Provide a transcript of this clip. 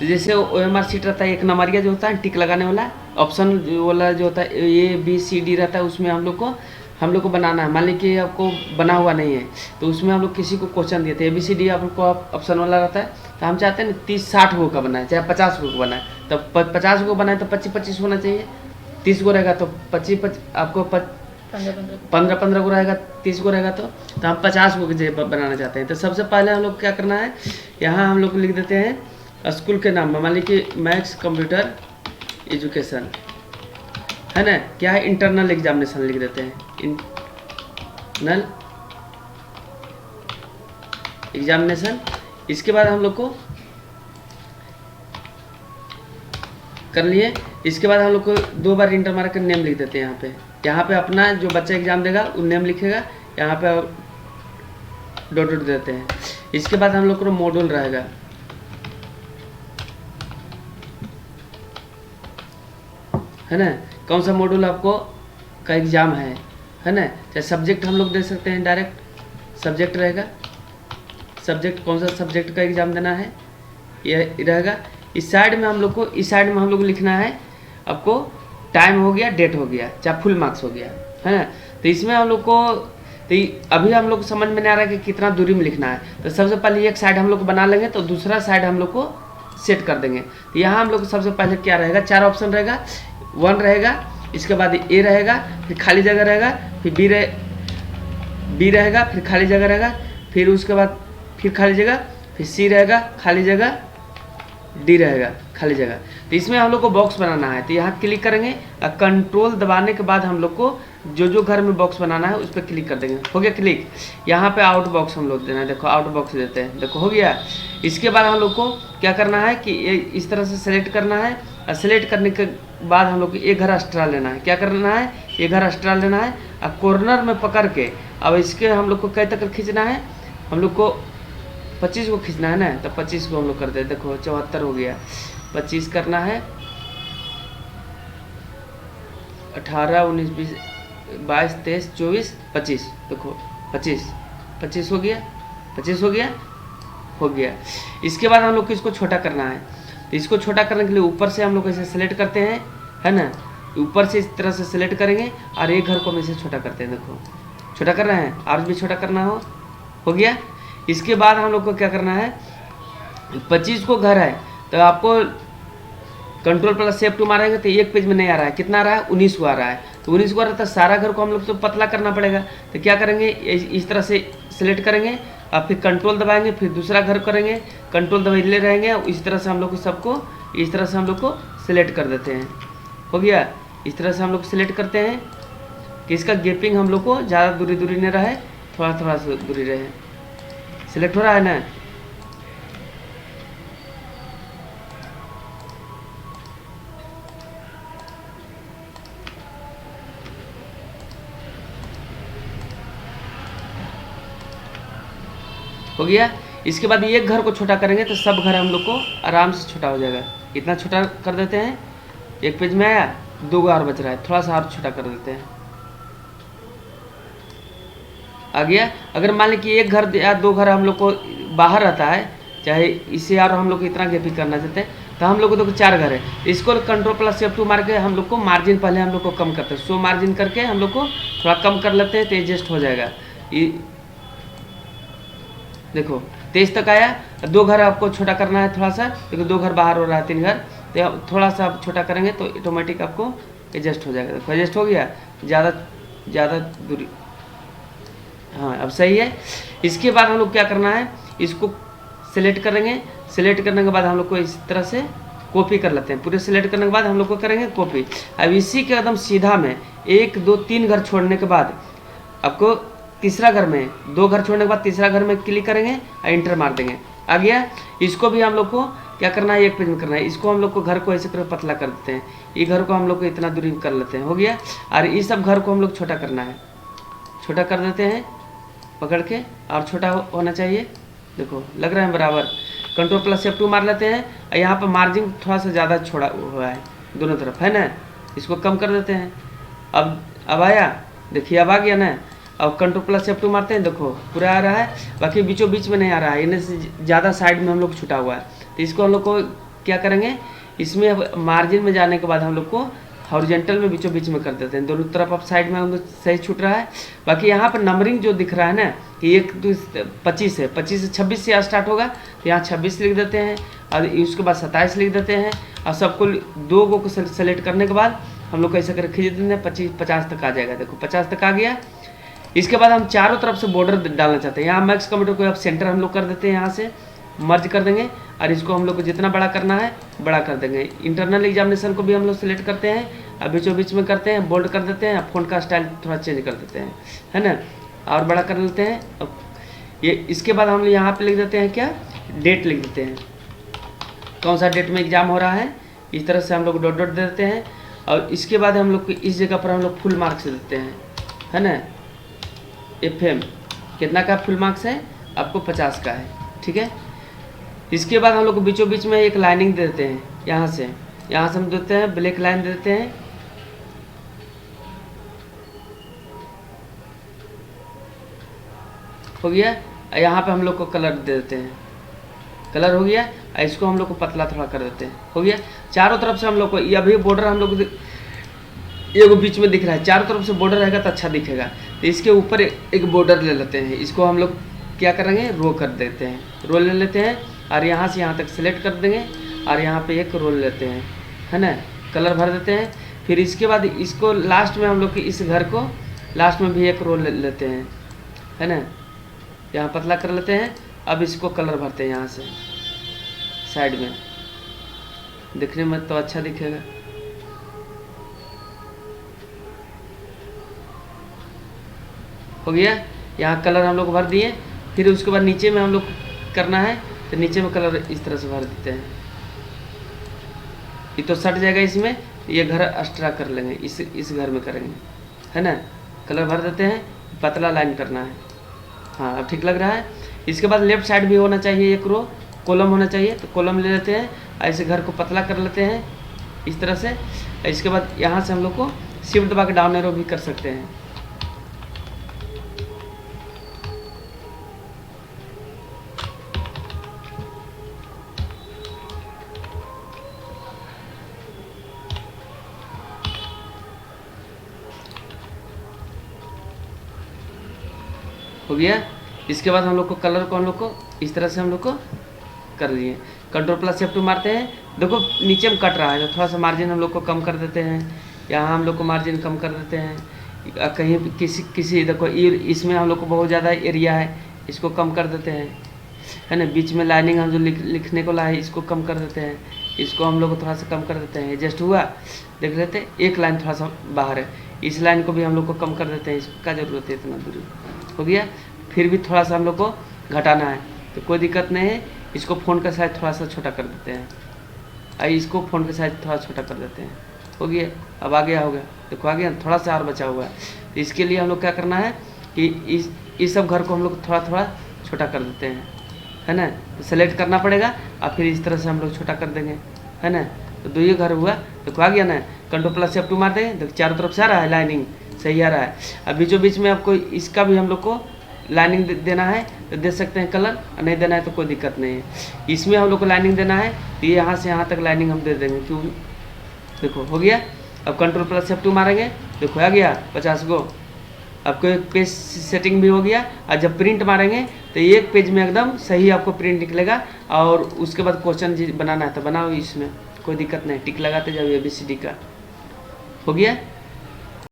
तो जैसे OMR sheet रहता है, एक नंबरिया जो होता है टिक लगाने वाला, ऑप्शन वाला जो होता है ABCD रहता है, उसमें हम लोग को बनाना है। मान लीजिए आपको बना हुआ नहीं है, तो उसमें हम लोग किसी को क्वेश्चन दिए थे ABCD, आपको ऑप्शन वाला रहता है, तो हम चाहते हैं 30-60 गो का बनाए, चाहे 50 गो का बनाए। तो 50 गो बनाए तो 25-25 होना चाहिए। 30 गो रहेगा तो 25 आपको 15-15 गो रहेगा, 30 गो रहेगा तो हम 50 गो के बनाना चाहते हैं। तो सबसे पहले हम लोग क्या करना है, यहाँ हम लोग लिख देते हैं स्कूल के नाम में, मान लीजिए मैक्स कंप्यूटर एजुकेशन है ना, क्या है इंटरनल एग्जामिनेशन लिख देते हैं, इंटरनल एग्जामिनेशन। इसके बाद हम लोग को कर लिए, इसके बाद हम लोग को 2 बार इंटर मार कर नेम लिख देते हैं। यहाँ पे अपना जो बच्चा एग्जाम देगा वो नेम लिखेगा, यहाँ पे डॉट डॉट देते हैं। इसके बाद हम लोग को मॉड्यूल रहेगा, है ना, कौन सा मॉड्यूल आपको का एग्जाम है ना। चाहे सब्जेक्ट हम लोग दे सकते हैं, डायरेक्ट सब्जेक्ट रहेगा, सब्जेक्ट कौन सा सब्जेक्ट का एग्जाम देना है ये रहेगा। इस साइड में हम लोग लिखना है आपको टाइम हो गया, डेट हो गया, चाहे फुल मार्क्स हो गया, है ना। तो इसमें हम लोग को अभी हम लोग समझ में नहीं आ रहा है कि कितना दूरी में लिखना है। तो सबसे पहले एक साइड हम लोग बना लेंगे, तो दूसरा साइड हम लोग को सेट कर देंगे। तो यहाँ हम लोग सबसे पहले क्या रहेगा, 4 ऑप्शन रहेगा, 1 रहेगा, इसके बाद A रहेगा, फिर खाली जगह रहेगा, फिर B रहेगा, फिर खाली जगह रहेगा, फिर उसके बाद फिर खाली जगह, फिर C रहेगा, खाली जगह, D रहेगा, खाली जगह। तो इसमें हम लोग को बॉक्स बनाना है। तो यहाँ क्लिक करेंगे और कंट्रोल दबाने के बाद हम लोग को जो घर में बॉक्स बनाना है उस पर क्लिक कर देंगे। हो गया क्लिक। यहाँ पे आउट बॉक्स हम लोग देना है, देखो आउट बॉक्स देते हैं, देखो हो गया। इसके बाद हम लोग को क्या करना है कि इस तरह से सेलेक्ट करना है, और सेलेक्ट करने के बाद हम लोग को एक घर एक्स्ट्रा लेना है। क्या करना है, एक घर एक्स्ट्रा लेना है और कॉर्नर में पकड़ के अब इसके हम लोग को कई तक खींचना है, हम लोग को 25 को खींचना है ना। तो 25 को हम लोग करते हैं, देखो 74 हो गया, 25 करना है, 18, 19, 20, 22, 23, 24, 25, देखो 25 हो गया, 25 हो गया। इसके बाद हम लोग को इसको छोटा करना है। तो इसको छोटा करने के लिए ऊपर से हम लोग इसे सेलेक्ट करते हैं, है ना, ऊपर से इस तरह से सेलेक्ट करेंगे और एक घर को हम इसे छोटा करते हैं, देखो छोटा कर रहे हैं, और भी छोटा करना हो गया। इसके बाद हम लोग को क्या करना है, 25 को घर है तो आपको Ctrl+F2 मारेंगे तो एक पेज में नहीं आ रहा है, कितना आ रहा है, 19 को आ रहा है। तो 19 को आ रहा है तो सारा घर को हम लोग तो पतला करना पड़ेगा। तो क्या करेंगे, इस तरह से सिलेक्ट करेंगे और फिर कंट्रोल दबाएंगे, फिर दूसरा घर करेंगे, कंट्रोल दबाए रहेंगे, इस तरह से हम लोग को सबको इस तरह से हम लोग को सिलेक्ट कर देते हैं। हो गया, इस तरह से हम लोग सिलेक्ट करते हैं कि इसका गैपिंग हम लोग को ज़्यादा दूरी नहीं रहे, थोड़ा सा दूरी रहे। सिलेक्ट हो रहा है ना। हो गया। इसके बाद एक घर को छोटा करेंगे तो सब घर हम लोग को आराम से छोटा हो जाएगा। इतना छोटा कर देते हैं, एक पेज में आया, 2 और बच रहा है, थोड़ा सा और छोटा कर देते हैं, आ गया। अगर मान लीजिए कि एक घर या 2 घर हम लोग को बाहर रहता है, चाहे इसे और हम लोग इतना गैपिंग करना चाहते हैं, तो हम लोग को देखो 4 घर है, इसको Ctrl+F2 मार के हम लोग को मार्जिन पहले हम लोग को कम करते हैं, 100 मार्जिन करके हम लोग को थोड़ा कम कर लेते हैं तो एडजस्ट हो जाएगा। देखो 23 तक आया। 2 घर आपको छोटा करना है थोड़ा सा, देखो 2 घर बाहर हो रहा है, 3 घर, तो थोड़ा सा आप छोटा करेंगे तो ऑटोमेटिक आपको एडजस्ट हो जाएगा। देखो एडजस्ट हो गया, ज़्यादा दूरी, हाँ अब सही है। इसके बाद हम लोग क्या करना है, इसको सिलेक्ट करेंगे, सिलेक्ट करने के बाद हम लोग को इस तरह से कॉपी कर लेते हैं। पूरे सिलेक्ट करने के बाद हम लोग को करेंगे कॉपी। अब इसी के एकदम सीधा में 1, 2, 3 घर छोड़ने के बाद आपको तीसरा घर में 2 घर छोड़ने के बाद तीसरा घर में क्लिक करेंगे और इंटर मार देंगे, आ गया। इसको भी हम लोग को क्या करना है, एक पेज में करना है। इसको हम लोग को घर को ऐसे कर पतला कर देते हैं, ये घर को हम लोग को इतना दूरी कर लेते हैं, हो गया। और ये सब घर को हम लोग छोटा करना है, छोटा कर देते हैं पकड़ के, और छोटा होना चाहिए, देखो लग रहा है बराबर। Ctrl+F2 मार लेते हैं और यहाँ पर मार्जिन थोड़ा सा ज़्यादा छोड़ा हुआ है दोनों तरफ, है ना, इसको कम कर देते हैं। अब आया, देखिए अब आ गया ना। अब Ctrl+F2 मारते हैं, देखो पूरा आ रहा है, बाकी बीचों बीच में नहीं आ रहा है, इन्हें से ज़्यादा साइड में हम लोग छुटा हुआ है। तो इसको हम लोग को क्या करेंगे, इसमें अब मार्जिन में जाने के बाद हम लोग को हॉरिजेंटल में बीचों बीच में कर देते हैं, दोनों तरफ अब साइड में हम लोग सही छूट रहा है। बाकी यहाँ पर नंबरिंग जो दिख रहा है ना कि 1 2 25 है, 25 से 26 से स्टार्ट होगा, तो यहाँ 26 लिख देते हैं और उसके बाद 27 लिख देते हैं और सबको 2 को सेलेक्ट करने के बाद हम लोग कैसे कर खींच देते हैं 25 50 तक आ जाएगा। देखो 50 तक आ गया। इसके बाद हम चारों तरफ से बॉर्डर डालना चाहते हैं, यहाँ मैक्स कंप्यूटर को अब सेंटर हम लोग कर देते हैं, यहाँ से मर्ज कर देंगे और इसको हम लोग को जितना बड़ा करना है बड़ा कर देंगे। इंटरनल एग्जामिनेशन को भी हम लोग सेलेक्ट करते हैं और बीचों बीच में करते हैं, बोल्ड कर देते हैं, फ़ॉन्ट का स्टाइल थोड़ा चेंज कर देते हैं, है ना, और बड़ा कर लेते हैं। अब ये इसके बाद हम लोग यहाँ पे लिख देते हैं क्या, डेट लिख देते हैं, कौन सा डेट में एग्ज़ाम हो रहा है, इस तरह से हम लोग डॉट डॉट दे देते हैं। और इसके बाद हम लोग इस जगह पर हम लोग फुल मार्क्स देते हैं, है ना। FM कितना का फुल मार्क्स है, आपको 50 का है, ठीक है। इसके बाद हम लोग को बीचों बीच में एक लाइनिंग दे देते हैं, यहाँ से हम देते हैं ब्लैक लाइन दे देते हैं, हो गया। यहाँ पे हम लोग को कलर दे देते हैं, कलर हो गया। इसको हम लोग को पतला थोड़ा कर देते हैं, हो गया। चारों तरफ से हम लोग को ये अभी बॉर्डर हम लोग ये बीच में दिख रहा है, चारों तरफ से बॉर्डर रहेगा तो अच्छा दिखेगा। तो इसके ऊपर एक बॉर्डर ले लेते हैं, इसको हम लोग क्या करेंगे, रो कर देते हैं, रो ले लेते हैं और यहाँ से यहाँ तक सेलेक्ट कर देंगे और यहाँ पे एक रोल लेते हैं, है ना, कलर भर देते हैं। फिर इसके बाद इसको लास्ट में हम लोग इस घर को लास्ट में भी एक रोल लेते हैं, है ना, यहाँ पतला कर लेते हैं। अब इसको कलर भरते हैं यहाँ से साइड में, दिखने में तो अच्छा दिखेगा। हो गया, यहाँ कलर हम लोग भर दिए। फिर उसके बाद नीचे में हम लोग करना है तो नीचे में कलर इस तरह से भर देते हैं, ये तो सट जाएगा इसमें, ये घर एक्स्ट्रा कर लेंगे, इस घर में करेंगे, है ना, कलर भर देते हैं, पतला लाइन करना है। हाँ अब ठीक लग रहा है। इसके बाद लेफ्ट साइड भी होना चाहिए, एक रो कॉलम होना चाहिए, तो कॉलम ले लेते हैं, ऐसे घर को पतला कर लेते हैं इस तरह से। इसके बाद यहाँ से हम लोग को शिफ्ट दबा के डाउन एरो भी कर सकते हैं। हो गया। इसके बाद हम लोग को कलर को हम लोग को इस तरह से हम लोग को कर लिए, Ctrl+F2 मारते हैं। देखो नीचे में कट रहा है तो थोड़ा सा मार्जिन हम लोग को कम कर देते हैं, यहाँ हम लोग को मार्जिन कम कर देते हैं। कहीं किसी देखो इसमें हम लोग को बहुत ज़्यादा एरिया है, इसको कम कर देते हैं, है ना। बीच में लाइनिंग हम जो लिखने को लाए इसको कम कर देते हैं, इसको हम लोग को थोड़ा सा कम कर देते हैं। एडजस्ट हुआ, देख लेते हैं, एक लाइन थोड़ा सा बाहर है, इस लाइन को भी हम लोग को कम कर देते हैं, इसका ज़रूरत है इतना दूरी। हो गया। फिर भी थोड़ा सा हम लोग को घटाना है तो कोई दिक्कत नहीं है, इसको फ़ोन का साइज थोड़ा सा छोटा कर देते हैं, इसको फ़ोन का साइज थोड़ा छोटा कर देते हैं। हो गया, अब आ गया, हो गया, देखो आ गया, थोड़ा सा और बचा हुआ है। तो इसके लिए हम लोग क्या करना है कि इस सब घर को हम लोग थोड़ा थोड़ा छोटा कर देते हैं, है ना। तो सेलेक्ट करना पड़ेगा और फिर इस तरह से हम लोग छोटा कर देंगे, है ना। तो 2 घर हुआ, देखो आ गया ना। Ctrl+F2 मारते हैं, देखो चारों तरफ से आ रहा है, लाइनिंग सही आ रहा है। अब बीचों बीच में आपको इसका भी हम लोग को लाइनिंग देना है तो दे सकते हैं कलर, और नहीं देना है तो कोई दिक्कत नहीं है। इसमें हम लोग को लाइनिंग देना है तो ये यहाँ से यहाँ तक लाइनिंग हम दे देंगे, क्यों, देखो हो गया। अब Ctrl+F2 मारेंगे, देखो आ गया 50 गो। आपको एक पेज सेटिंग भी हो गया, और जब प्रिंट मारेंगे तो एक पेज में एकदम सही आपको प्रिंट निकलेगा। और उसके बाद क्वेश्चन जी बनाना है तो बनाओ, इसमें कोई दिक्कत नहीं, टिक लगाते जाओ ABCD का। हो गया।